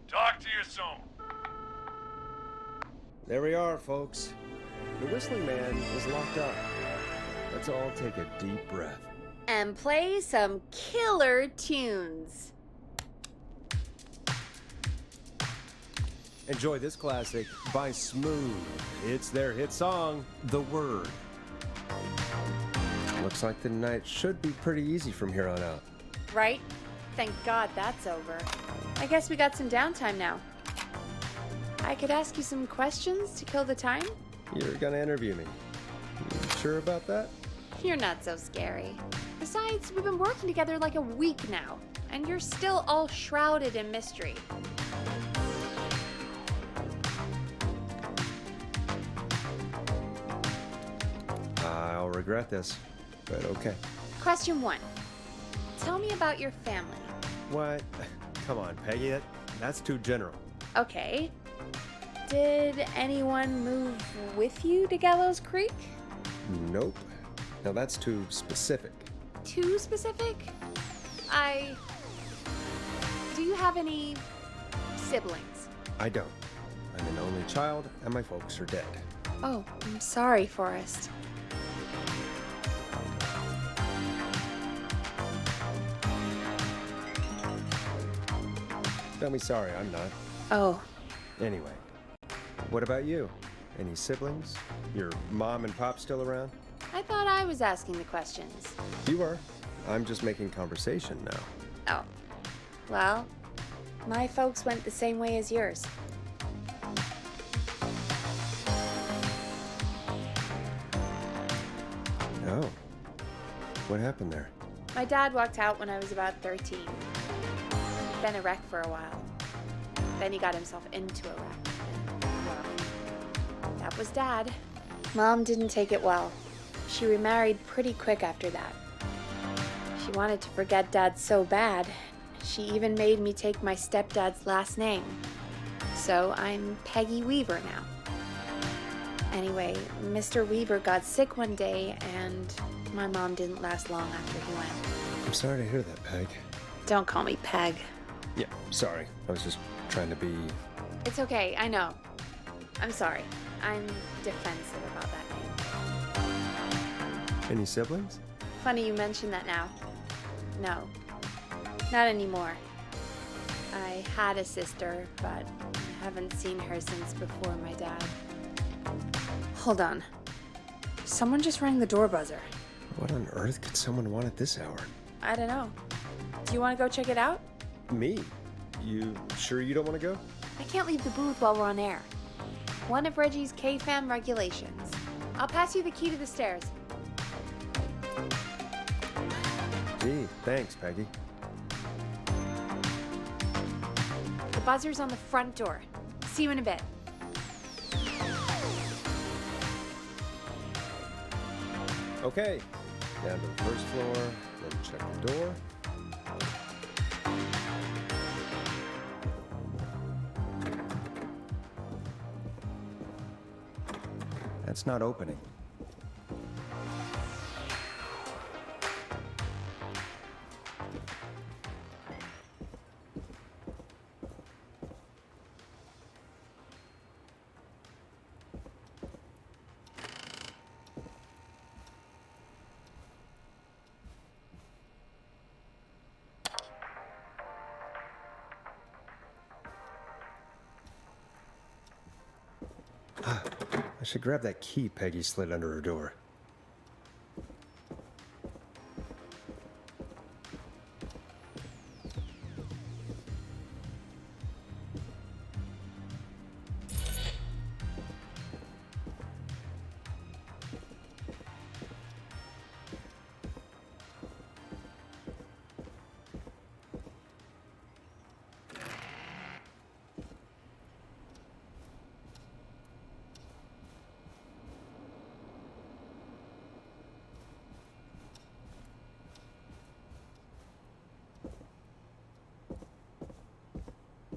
Talk to you soon. There we are, folks. The Whistling Man is locked up. Let's all take a deep breath. And play some killer tunes. Enjoy this classic by Smooth. It's their hit song, The Word. Looks like the night should be pretty easy from here on out. Right? Thank God that's over. I guess we got some downtime now. I could ask you some questions to kill the time? You're gonna interview me. You sure about that? You're not so scary. Besides, we've been working together like a week now, and you're still all shrouded in mystery. I'll regret this, but okay. Question 1. Tell me about your family. What? Come on, Peggy, that's too general. Okay. Did anyone move with you to Gallows Creek? Nope. Now that's too specific. Too specific? Do you have any siblings? I don't. I'm an only child, and my folks are dead. Oh, I'm sorry, Forrest. Don't be sorry, I'm not. Oh. Anyway, what about you? Any siblings? Your mom and pop still around? I thought I was asking the questions. You are. I'm just making conversation now. Oh. Well, my folks went the same way as yours. Oh. What happened there? My dad walked out when I was about 13. been a wreck for a while. Then he got himself into a wreck. And, well, that was Dad. Mom didn't take it well. She remarried pretty quick after that. She wanted to forget Dad so bad, she even made me take my stepdad's last name. So I'm Peggy Weaver now. Anyway, Mr. Weaver got sick one day, and my mom didn't last long after he went. I'm sorry to hear that, Peg. Don't call me Peg. Yeah, sorry. I was just trying to be... It's okay, I know. I'm sorry. I'm defensive about that name. Any siblings? Funny you mention that now. No, not anymore. I had a sister, but I haven't seen her since before my dad. Hold on. Someone just rang the door buzzer. What on earth could someone want at this hour? I don't know. Do you want to go check it out? Me? You sure you don't want to go? I can't leave the booth while we're on air. One of Reggie's K-Fam regulations. I'll pass you the key to the stairs. Gee, thanks, Peggy. The buzzer's on the front door. See you in a bit. Okay, down to the first floor, then check the door. That's not opening. I should grab that key Peggy slid under her door.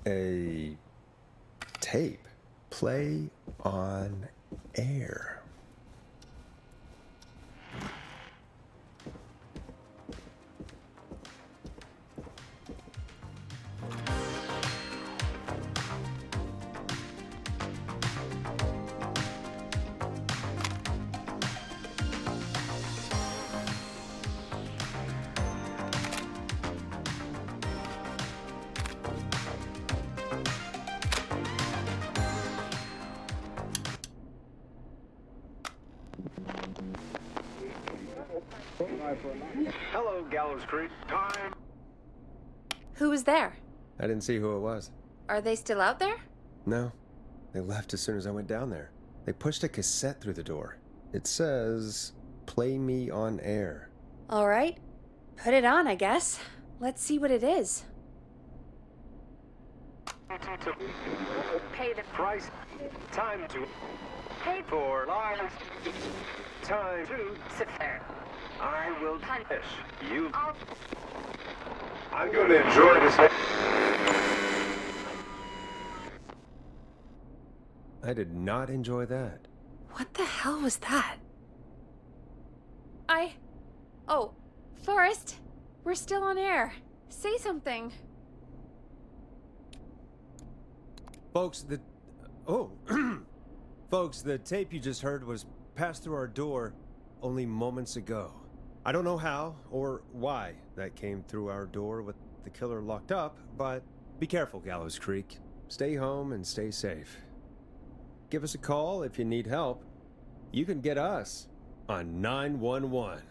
A tape. Play on air. Hello, Gallows Creek. Time. Who was there? I didn't see who it was. Are they still out there? No, they left as soon as I went down there. They pushed a cassette through the door. It says, "Play me on air." All right. Put it on, I guess. Let's see what it is. Pay the price. Time to pay for lives. Time to sit there. I will punish you. I'm going to enjoy this. I did not enjoy that. What the hell was that? Oh, Forrest, we're still on air. Say something. Folks, Folks, the tape you just heard was passed through our door only moments ago. I don't know how or why that came through our door with the killer locked up, but be careful, Gallows Creek. Stay home and stay safe. Give us a call if you need help. You can get us on 911.